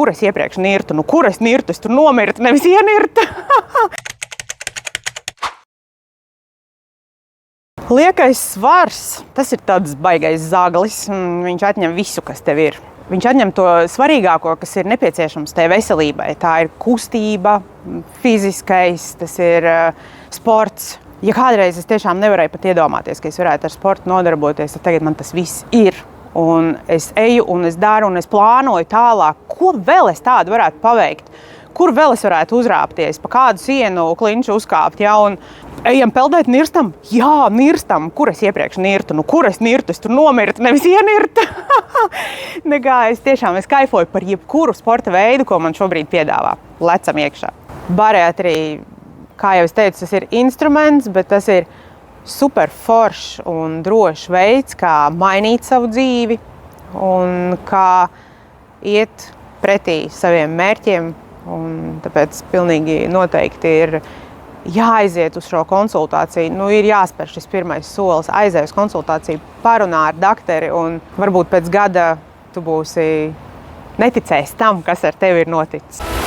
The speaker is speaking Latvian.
kur es iepriekš nirtu, kur es nirtu, es tur nomirtu, nevis ienirtu. Liekais svars, tas ir tāds baigais zaglis, viņš atņem visu, kas tev ir. Viņš atņem to svarīgāko, kas ir nepieciešams tai veselībai. Tā ir kustība, fiziskais, tas ir sports. Ja kādreiz es tiešām nevarēju pat iedomāties, ka es varētu ar sportu nodarboties, tad tagad man tas viss ir. Un es eju un es daru un es plānoju tālāk, ko vēl es tādu varētu paveikt. Kur vēl es varētu uzrāpties, pa kādu sienu klinšu uzkāpt, ja, un ejam peldēt, nirstam? Jā, nirstam. Kur es iepriekš nirtu? Kur es nirtu? Es tur nomirtu, nevis ienirtu. Es tiešām kaifoju par jebkuru sporta veidu, ko man šobrīd piedāvā. Lecam iekšā. Bariatrija, kā jau es teicu, tas ir instruments, bet tas ir super foršs un drošs veids, kā mainīt savu dzīvi un kā iet pretī saviem mērķiem. Un tāpēc pilnīgi noteikti ir jāaiziet uz šo konsultāciju. Ir jāspēr šis pirmais solis, aiziet uz konsultāciju, parunā ar dakteri, un varbūt pēc gada tu būsi neticējis tam, kas ar tevi ir noticis.